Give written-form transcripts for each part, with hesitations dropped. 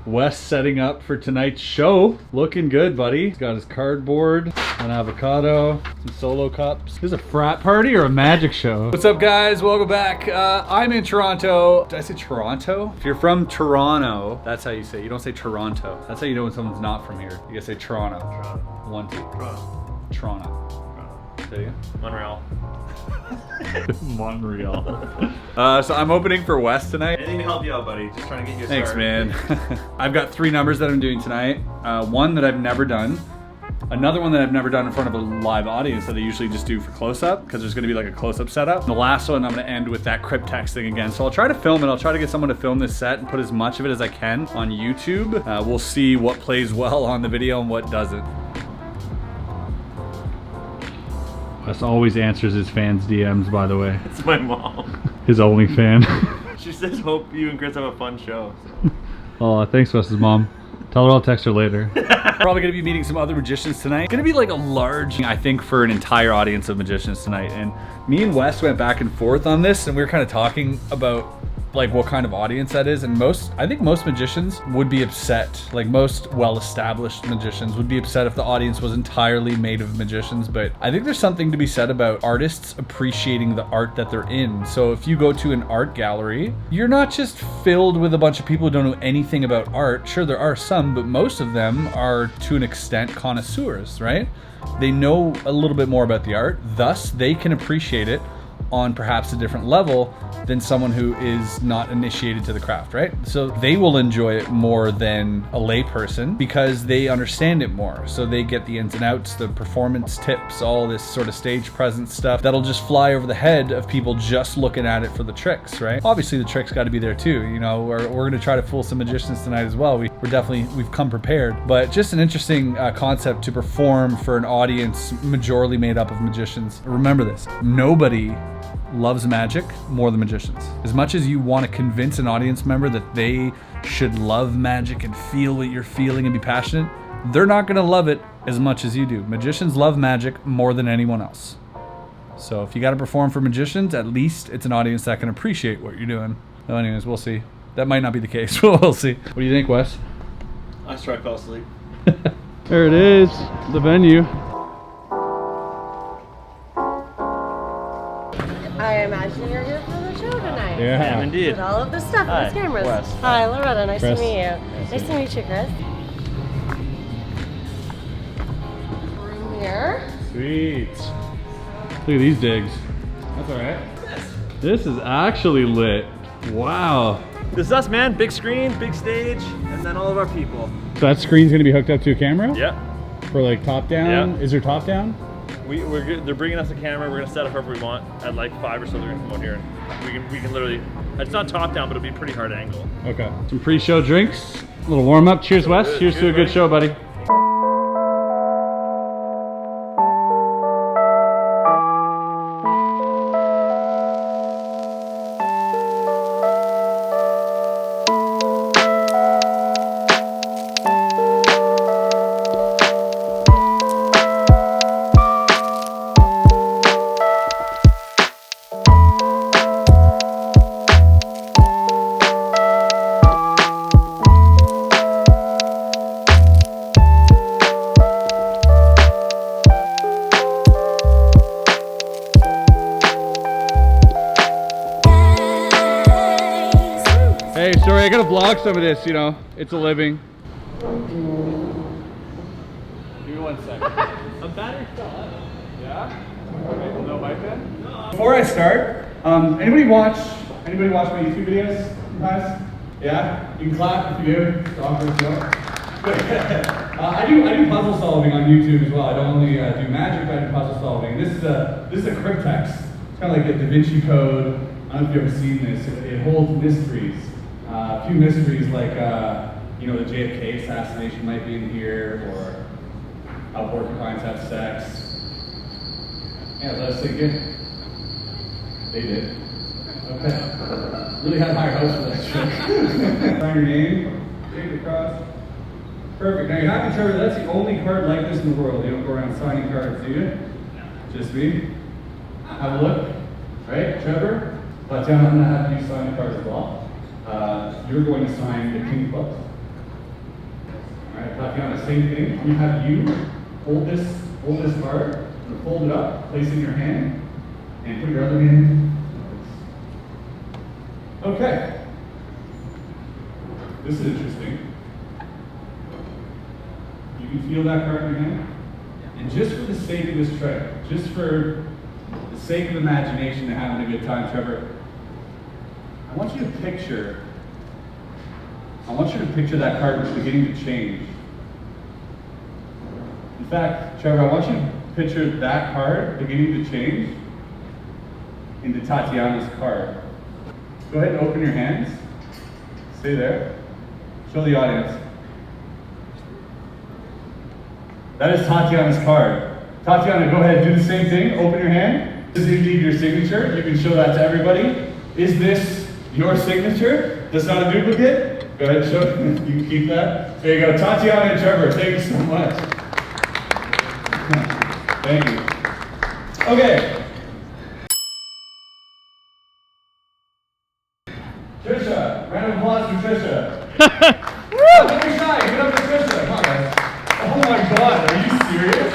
Wes setting up for tonight's show. Looking good, buddy. He's got his cardboard, an avocado, some solo cups. Is this a frat party or a magic show? What's up, guys? Welcome back. I'm in Toronto. Did I say Toronto? If you're from Toronto, that's how you say it. You don't say Toronto. That's how you know when someone's not from here. You gotta say Toronto. Toronto. 1, 2. Toronto. Toronto. Say it again. Montreal. Montreal. So I'm opening for Wes tonight. Anything to help you out, buddy. Just trying to get you a Thanks, start. man. I've got 3 numbers that I'm doing tonight. One that I've never done. Another one that I've never done in front of a live audience that I usually just do for close-up, because there's gonna be like a close-up setup. And the last one I'm gonna end with that cryptex thing again. So I'll try to film it. I'll try to get someone to film this set and put as much of it as I can on YouTube. We'll see what plays well on the video and what doesn't. Wes always answers his fans' DMs, by the way. It's my mom. His only fan. She says, hope you and Chris have a fun show. Oh, thanks, Wes's mom. Tell her I'll text her later. Probably gonna be meeting some other magicians tonight. Gonna be like a large, I think, for an entire audience of magicians tonight. And me and Wes went back and forth on this, and we were kind of talking about like what kind of audience that is. And I think most magicians would be upset, like most well-established magicians would be upset if the audience was entirely made of magicians. But I think there's something to be said about artists appreciating the art that they're in. So if you go to an art gallery, you're not just filled with a bunch of people who don't know anything about art. Sure, there are some, but most of them are to an extent connoisseurs, right? They know a little bit more about the art, thus they can appreciate it on perhaps a different level than someone who is not initiated to the craft, right? So they will enjoy it more than a lay person because they understand it more. So they get the ins and outs, the performance tips, all this sort of stage presence stuff that'll just fly over the head of people just looking at it for the tricks, right? Obviously the tricks got to be there too. You know, we're going to try to fool some magicians tonight as well. We've come prepared, but just an interesting concept to perform for an audience majorly made up of magicians. Remember this, nobody loves magic more than magicians. As much as you want to convince an audience member that they should love magic and feel what you're feeling and be passionate, they're not going to love it as much as you do. Magicians love magic more than anyone else. So if you got to perform for magicians, at least it's an audience that can appreciate what you're doing. So anyways, we'll see. That might not be the case. We'll see. What do you think, Wes? I swear I fell asleep. There it is, the venue. I imagine you're here for the show tonight. Yeah. I am indeed. With all of the stuff Hi, with cameras. Wes. Hi, Loretta. Nice Chris. to meet you. Nice to meet you, Chris. Room here. Sweet. Look at these digs. That's all right. This is actually lit. Wow. This is us, man. Big screen, big stage, and then all of our people. So that screen's gonna be hooked up to a camera? Yeah. For like top down? Yeah. Is there top down? We're good. They're bringing us a camera. We're gonna set up however we want. At like 5 or so, they're gonna come out here, and we can literally. It's not top down, but it'll be a pretty hard angle. Okay. Some pre-show drinks. A little warm up. Cheers, Wes. Good. Cheers to a good Cheers, show, buddy. Hey, sorry, I gotta vlog some of this, you know. It's a living. Give me 1 second. A battery still up. Yeah? Okay, no mic then? Before I start, anybody watch my YouTube videos, guys? Yeah? You can clap if you do. It's awkward, so. Good. I do puzzle solving on YouTube as well. I don't only do magic, but I do puzzle solving. This is a cryptex. It's kind of like a Da Vinci Code. I don't know if you've ever seen this. It holds mysteries. A few mysteries like, you know, the JFK assassination might be in here, or how porcupines have sex. Yeah, let us sink in. They did. Okay. Really had higher hopes for that trick. Sign your name, take it across. Perfect. Now you have to Trevor, that's the only card like this in the world. You don't go around signing cards, do you? Just me? Have a look. Right, Trevor? But I'm going to have you sign the card as well. You're going to sign the King of Clubs. same thing. I'm gonna have you hold this card, fold it up, place it in your hand, and put your other hand. Okay. This is interesting. You can feel that card in your hand? And just for the sake of this trick, just for the sake of imagination and having a good time, Trevor, I want you to picture that card beginning to change. In fact, Trevor, I want you to picture that card beginning to change into Tatiana's card. Go ahead and open your hands. Stay there. Show the audience. That is Tatiana's card. Tatiana, go ahead, do the same thing. Open your hand. This is indeed your signature. You can show that to everybody. Is this your signature? That's not a duplicate? Go ahead and show it. You can keep that. There you go. Tatiana and Trevor, thank you so much. Thank you. Okay. Trisha, round of applause for Trisha. Woo! Don't be shy. Get up to Trisha. Come on, guys. Oh my God, are you serious?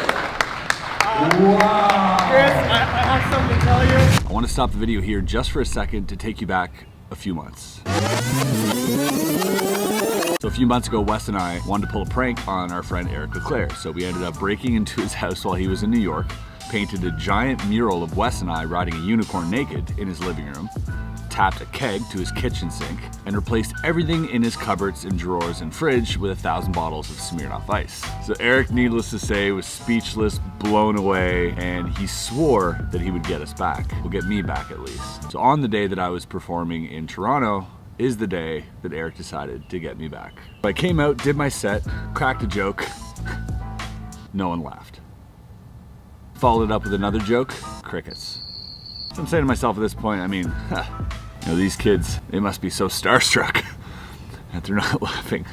Wow. Chris, I have something to tell you. I want to stop the video here just for a second to take you back a few months. So a few months ago, Wes and I wanted to pull a prank on our friend Eric Leclerc. So we ended up breaking into his house while he was in New York, painted a giant mural of Wes and I riding a unicorn naked in his living room, tapped a keg to his kitchen sink, and replaced everything in his cupboards and drawers and fridge with 1,000 bottles of Smirnoff Ice. So Eric, needless to say, was speechless, blown away, and he swore that he would get us back. Well, get me back at least. So on the day that I was performing in Toronto is the day that Eric decided to get me back. I came out, did my set, cracked a joke. No one laughed. Followed it up with another joke, crickets. So I'm saying to myself at this point, I mean, you know, these kids, they must be so starstruck that they're not laughing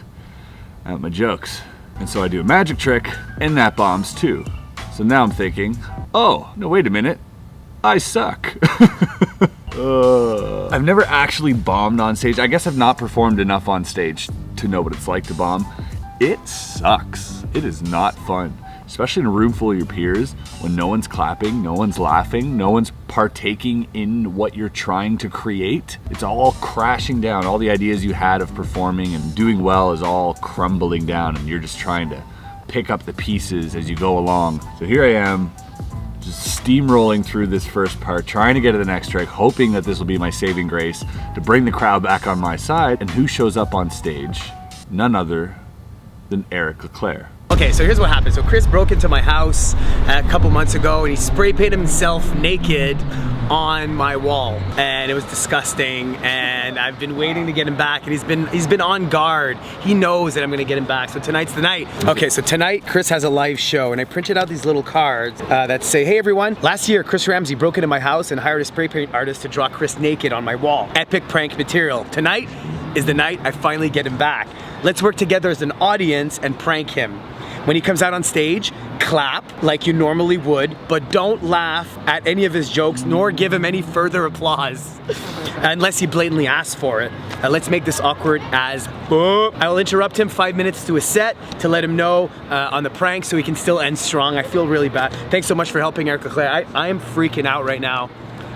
at my jokes. And so I do a magic trick, and that bombs too. So now I'm thinking, oh, no, wait a minute, I suck. I've never actually bombed on stage. I guess I've not performed enough on stage to know what it's like to bomb. It sucks. It is not fun. Especially in a room full of your peers, when no one's clapping, no one's laughing, no one's partaking in what you're trying to create. It's all crashing down. All the ideas you had of performing and doing well is all crumbling down, and you're just trying to pick up the pieces as you go along. So here I am, just steamrolling through this first part, trying to get to the next trick, hoping that this will be my saving grace to bring the crowd back on my side. And who shows up on stage? None other than Eric Leclerc. Okay, so here's what happened. So Chris broke into my house a couple months ago and he spray painted himself naked on my wall, and it was disgusting, and I've been waiting to get him back, and he's been on guard. He knows that I'm gonna get him back, so tonight's the night. Okay, so tonight Chris has a live show, and I printed out these little cards that say, hey everyone, last year Chris Ramsay broke into my house and hired a spray paint artist to draw Chris naked on my wall. Epic prank material. Tonight is the night I finally get him back. Let's work together as an audience and prank him. When he comes out on stage, clap like you normally would, but don't laugh at any of his jokes nor give him any further applause unless he blatantly asks for it. Let's make this awkward as I will interrupt him 5 minutes to a set to let him know on the prank so he can still end strong. I feel really bad. Thanks so much for helping, Eric Leclerc. I am freaking out right now.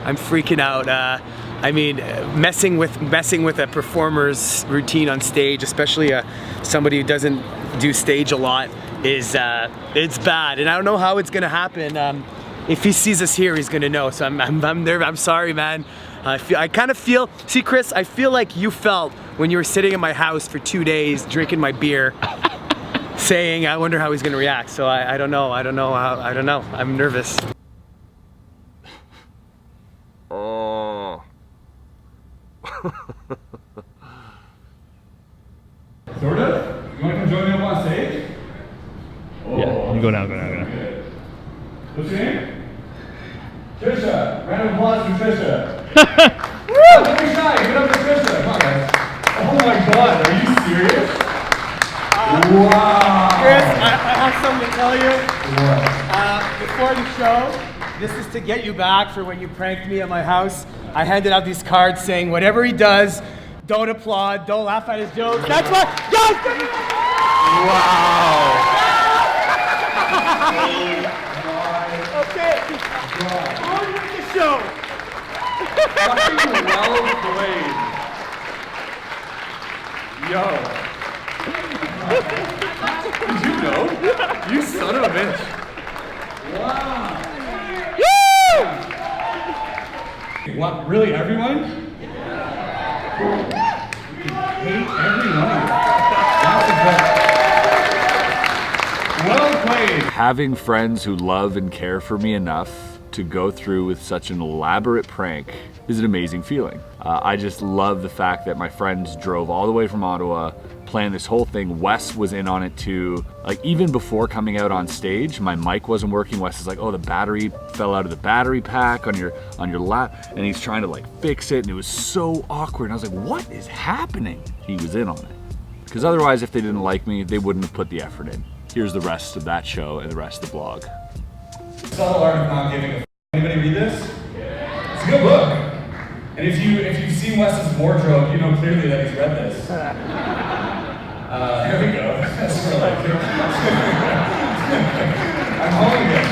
I'm freaking out. I mean, messing with a performer's routine on stage, especially somebody who doesn't do stage a lot, is it's bad, and I don't know how it's gonna happen. If he sees us here, he's gonna know. So I'm there. I'm sorry, man. I kind of feel. See, Chris, I feel like you felt when you were sitting in my house for 2 days drinking my beer, saying, "I wonder how he's gonna react." So I don't know. I don't know. I don't know. I'm nervous. Oh. Sort of? You want to come join me up on stage? Oh, Yeah, you go now, good. What's your name? Trisha. Round of applause for Trisha. Woo! Don't be shy. Get up to Trisha. Come on, guys. Oh my God, are you serious? Wow. Chris, I have something to tell you. What? Before the show, this is to get you back for when you pranked me at my house. I handed out these cards saying whatever he does, don't applaud, don't laugh at his jokes. That's what. Go! Wow. Fucking well played. Yo. Did you know? You son of a bitch. Wow. Woo! What? Really, everyone? Hate everyone. That's a good. Well played. Having friends who love and care for me enough to go through with such an elaborate prank is an amazing feeling. I just love the fact that my friends drove all the way from Ottawa, planned this whole thing. Wes was in on it too. Like even before coming out on stage, my mic wasn't working. Wes is like, oh, the battery fell out of the battery pack on your lap, and he's trying to like fix it, and it was so awkward. And I was like, what is happening? He was in on it. Because otherwise, if they didn't like me, they wouldn't have put the effort in. Here's the rest of that show and the rest of the vlog. Subtle art of not giving a f. Anybody read this? Yeah. It's a good book. And if you've seen Wes's wardrobe, you know clearly that he's read this. Here we go. That's for like. I'm holding it.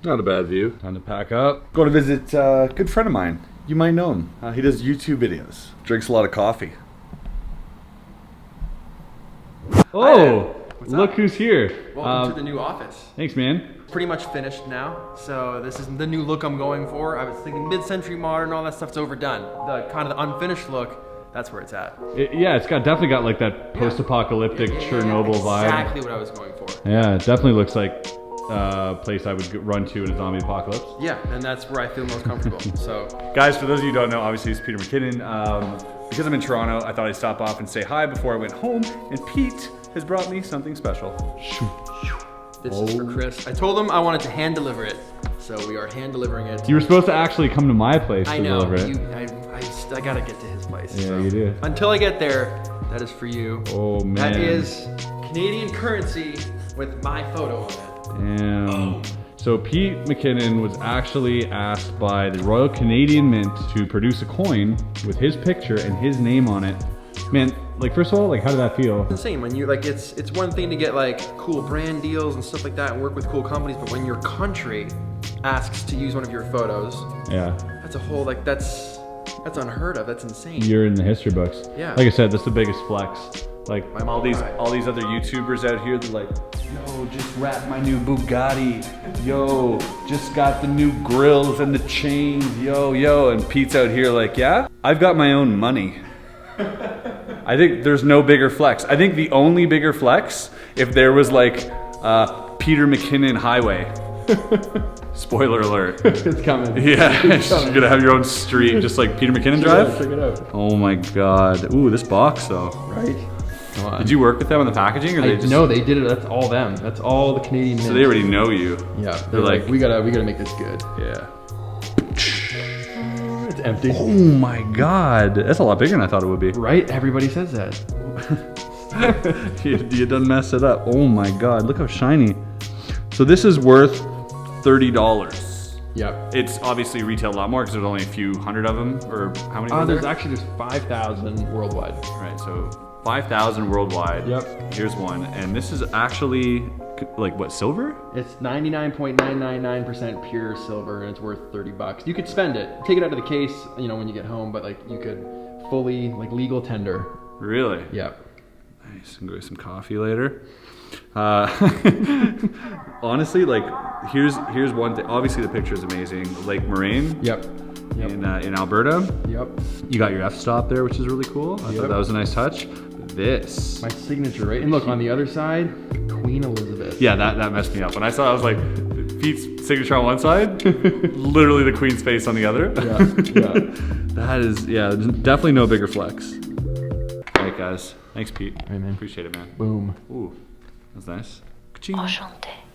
Not a bad view. Time to pack up. Go to visit a good friend of mine. You might know him. He does YouTube videos. Drinks a lot of coffee. Oh, look who's here. Welcome to the new office. Thanks, man. Pretty much finished now. So this is the new look I'm going for. I was thinking mid-century modern, all that stuff's overdone. The kind of the unfinished look, that's where it's at. Yeah, it's definitely got like that post-apocalyptic Chernobyl vibe. Exactly what I was going for. Yeah, it definitely looks like a place I would run to in a zombie apocalypse. Yeah, and that's where I feel most comfortable. So, guys, for those of you who don't know, obviously it's Peter McKinnon. Because I'm in Toronto, I thought I'd stop off and say hi before I went home. And Pete has brought me something special. this is for Chris. I told him I wanted to hand deliver it, so we are hand delivering it. You were supposed to actually come to my place I to know. deliver it. I gotta get to his place. Yeah, so. you do. Until I get there, that is for you. Oh man. That is Canadian currency with my photo on it. Damn. Oh. So Pete McKinnon was actually asked by the Royal Canadian Mint to produce a coin with his picture and his name on it. Man, like first of all, like how did that feel? It's insane when you like it's one thing to get like cool brand deals and stuff like that and work with cool companies, but when your country asks to use one of your photos, Yeah. that's a whole like that's unheard of. That's insane. You're in the history books. Yeah. Like I said, that's the biggest flex. Like My mom all these cried. other YouTubers out here, they're like, yo, just wrap my new Bugatti. Yo, just got the new grills and the chains. Yo. And Pete's out here like, yeah, I've got my own money. I think there's no bigger flex. I think the only bigger flex, if there was like Peter McKinnon Highway. Spoiler alert. It's coming. Yeah, you're gonna have your own street, just like Peter McKinnon Drive? Check it out. Oh my god. Ooh, this box though. Right. Come on. Did you work with them on the packaging, or they just? No, they did it. That's all them. That's all the Canadian. So they already know you. Yeah. They're like, we gotta make this good. yeah. It's empty. Oh my god, that's a lot bigger than I thought it would be. Right? Everybody says that. You done messed it up. Oh my god, look how shiny. So this is worth $30. Yep. It's obviously retailed a lot more because there's only a few hundred of them, or how many? There's 5,000 worldwide. Right, so 5,000 worldwide. Yep. Here's one, and this is actually like what, silver? It's 99.999% pure silver, and it's worth $30. You could spend it, take it out of the case, when you get home, but like you could fully legal tender. Really? Yep. Nice. I'm gonna get some coffee later. Honestly, like here's one thing. Obviously, the picture is amazing. Lake Moraine. Yep. In Alberta. Yep. You got your f-stop there, which is really cool. I thought that was a nice touch. This. My signature, right? And look, on the other side, Queen Elizabeth. Yeah, that messed me up. When I saw it, I was like, Pete's signature on one side, literally the Queen's face on the other. Yeah. That is, definitely no bigger flex. Like, guys. Thanks, Pete. All right, man. Appreciate it, man. Boom. Ooh, that's nice. Ka-ching. Enchanté.